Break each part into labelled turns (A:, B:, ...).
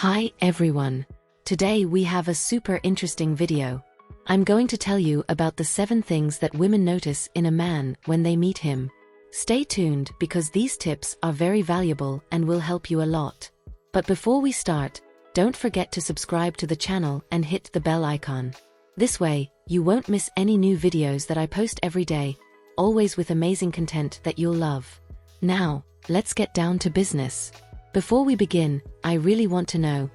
A: Hi everyone. Today we have a super interesting video. I'm going to tell you about the 7 things that women notice in a man when they meet him. Stay tuned because these tips are very valuable and will help you a lot. But before we start, don't forget to subscribe to the channel and hit the bell icon. This way, you won't miss any new videos that I post every day, always with amazing content that you'll love. Now, let's get down to business. Before we begin, I really want to know,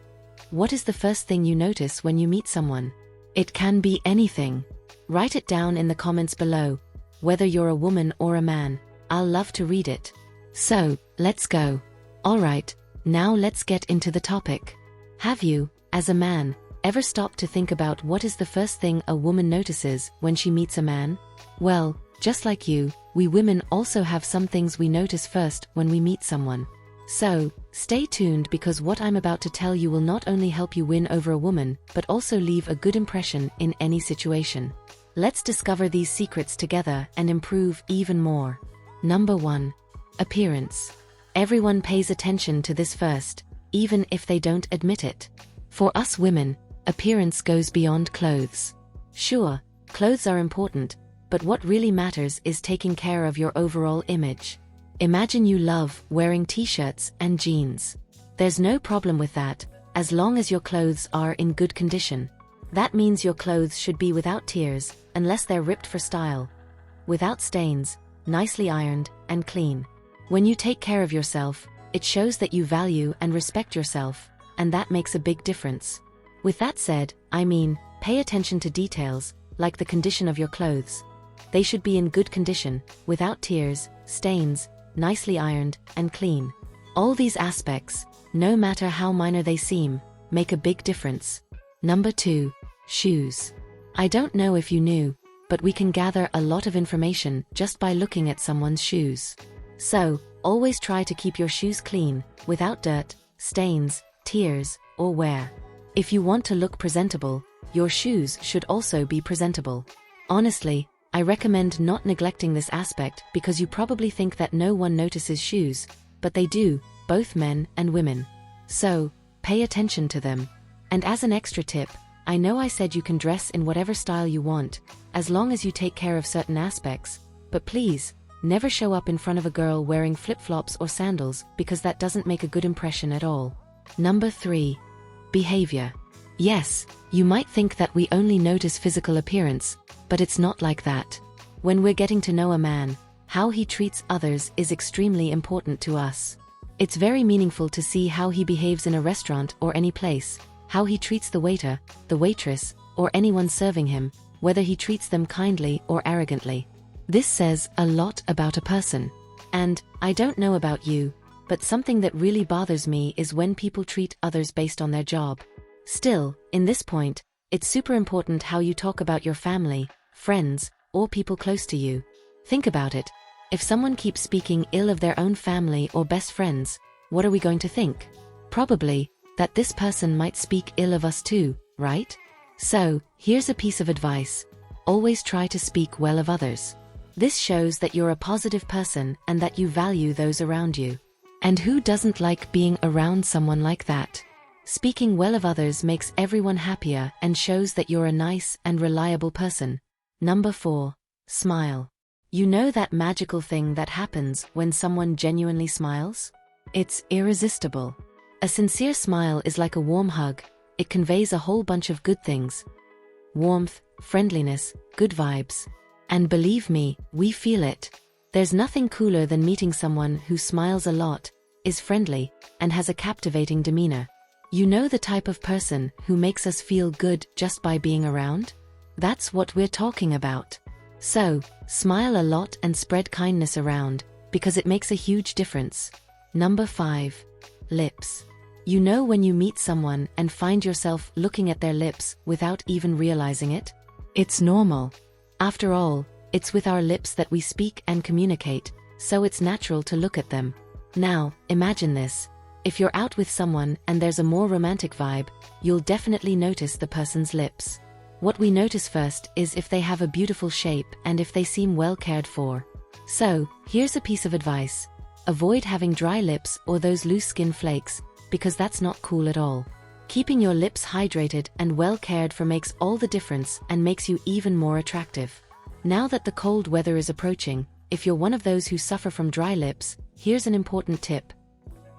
A: what is the first thing you notice when you meet someone? It can be anything. Write it down in the comments below, whether you're a woman or a man. I'll love to read it. So, let's go. Alright, now let's get into the topic. Have you, as a man, ever stopped to think about what is the first thing a woman notices when she meets a man? Well, just like you, we women also have some things we notice first when we meet someone. So, stay tuned because what I'm about to tell you will not only help you win over a woman, but also leave a good impression in any situation. Let's discover these secrets together and improve even more. Number 1. Appearance. Everyone pays attention to this first, even if they don't admit it. For us women, appearance goes beyond clothes. Sure, clothes are important, but what really matters is taking care of your overall image. Imagine you love wearing t-shirts and jeans. There's no problem with that, as long as your clothes are in good condition. That means your clothes should be without tears, unless they're ripped for style. Without stains, nicely ironed, and clean. When you take care of yourself, it shows that you value and respect yourself, and that makes a big difference. With that said, pay attention to details, like the condition of your clothes. They should be in good condition, without tears, stains, nicely ironed, and clean. All these aspects, no matter how minor they seem, make a big difference. Number 2. Shoes. I don't know if you knew, but we can gather a lot of information just by looking at someone's shoes. So, always try to keep your shoes clean, without dirt, stains, tears, or wear. If you want to look presentable, your shoes should also be presentable. Honestly, I recommend not neglecting this aspect because you probably think that no one notices shoes, but they do, both men and women. So, pay attention to them. And as an extra tip, I know I said you can dress in whatever style you want, as long as you take care of certain aspects, but please, never show up in front of a girl wearing flip-flops or sandals because that doesn't make a good impression at all. Number 3. Behavior. Yes, you might think that we only notice physical appearance, but it's not like that. When we're getting to know a man, how he treats others is extremely important to us. It's very meaningful to see how he behaves in a restaurant or any place, how he treats the waiter, the waitress, or anyone serving him, whether he treats them kindly or arrogantly. This says a lot about a person. And, I don't know about you, but something that really bothers me is when people treat others based on their job. Still, in this point, it's super important how you talk about your family, friends, or people close to you. Think about it. If someone keeps speaking ill of their own family or best friends, what are we going to think? Probably, that this person might speak ill of us too, right? So, here's a piece of advice. Always try to speak well of others. This shows that you're a positive person and that you value those around you. And who doesn't like being around someone like that? Speaking well of others makes everyone happier and shows that you're a nice and reliable person. Number 4. Smile. You know that magical thing that happens when someone genuinely smiles? It's irresistible. A sincere smile is like a warm hug. It conveys a whole bunch of good things. Warmth, friendliness, good vibes. And believe me, we feel it. There's nothing cooler than meeting someone who smiles a lot, is friendly, and has a captivating demeanor. You know the type of person who makes us feel good just by being around? That's what we're talking about. So, smile a lot and spread kindness around, because it makes a huge difference. Number 5. Lips. You know when you meet someone and find yourself looking at their lips without even realizing it? It's normal. After all, it's with our lips that we speak and communicate, so it's natural to look at them. Now, imagine this. If you're out with someone and there's a more romantic vibe, you'll definitely notice the person's lips. What we notice first is if they have a beautiful shape and if they seem well cared for. So, here's a piece of advice. Avoid having dry lips or those loose skin flakes, because that's not cool at all. Keeping your lips hydrated and well cared for makes all the difference and makes you even more attractive. Now that the cold weather is approaching, if you're one of those who suffer from dry lips, here's an important tip.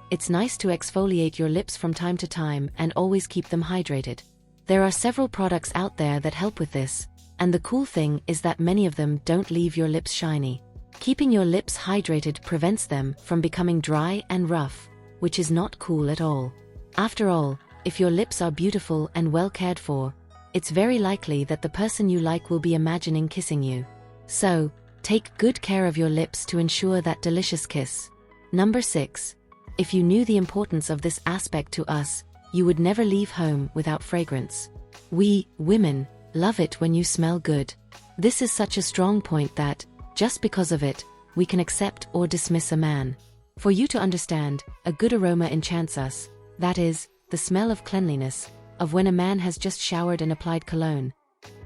A: It's nice to exfoliate your lips from time to time and always keep them hydrated. There are several products out there that help with this, and the cool thing is that many of them don't leave your lips shiny. Keeping your lips hydrated prevents them from becoming dry and rough, which is not cool at all. After all, if your lips are beautiful and well cared for, it's very likely that the person you like will be imagining kissing you. So, take good care of your lips to ensure that delicious kiss. Number 6. If you knew the importance of this aspect to us, you would never leave home without fragrance. We, women, love it when you smell good. This is such a strong point that, just because of it, we can accept or dismiss a man. For you to understand, a good aroma enchants us, that is, the smell of cleanliness, of when a man has just showered and applied cologne.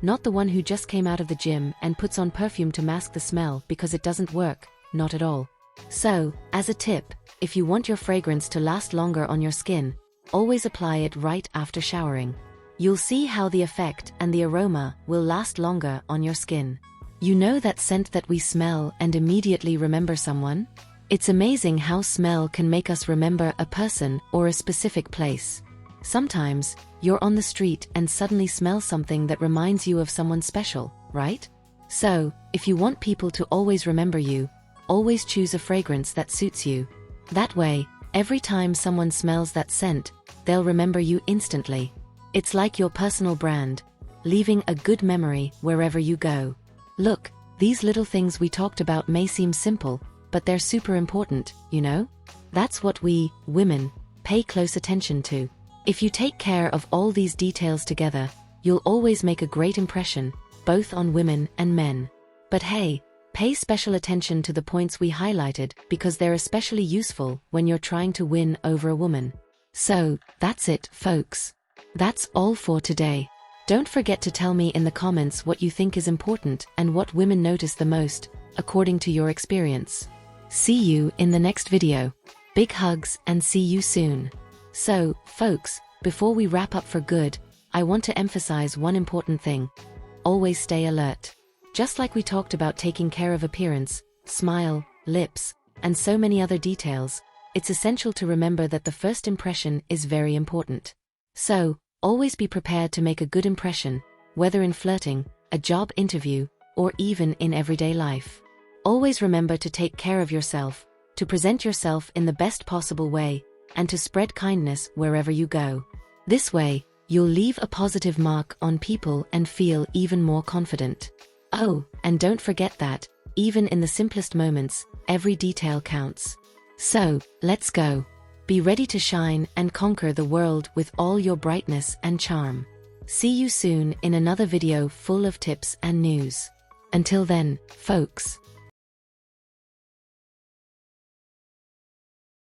A: Not the one who just came out of the gym and puts on perfume to mask the smell because it doesn't work, not at all. So, as a tip, if you want your fragrance to last longer on your skin, always apply it right after showering. You'll see how the effect and the aroma will last longer on your skin. You know that scent that we smell and immediately remember someone? It's amazing how smell can make us remember a person or a specific place. Sometimes, you're on the street and suddenly smell something that reminds you of someone special, right? So, if you want people to always remember you, always choose a fragrance that suits you. That way, every time someone smells that scent, they'll remember you instantly. It's like your personal brand, leaving a good memory wherever you go. Look, these little things we talked about may seem simple, but they're super important, you know? That's what we, women, pay close attention to. If you take care of all these details together, you'll always make a great impression, both on women and men. But hey, pay special attention to the points we highlighted because they're especially useful when you're trying to win over a woman. So, that's it, folks. That's all for today. Don't forget to tell me in the comments what you think is important and what women notice the most, according to your experience. See you in the next video. Big hugs and see you soon. So, folks, before we wrap up for good, I want to emphasize one important thing. Always stay alert. Just like we talked about taking care of appearance, smile, lips, and so many other details, it's essential to remember that the first impression is very important. So, always be prepared to make a good impression, whether in flirting, a job interview, or even in everyday life. Always remember to take care of yourself, to present yourself in the best possible way, and to spread kindness wherever you go. This way, you'll leave a positive mark on people and feel even more confident. Oh, and don't forget that, even in the simplest moments, every detail counts. So, let's go. Be ready to shine and conquer the world with all your brightness and charm. See you soon in another video full of tips and news. Until then, folks.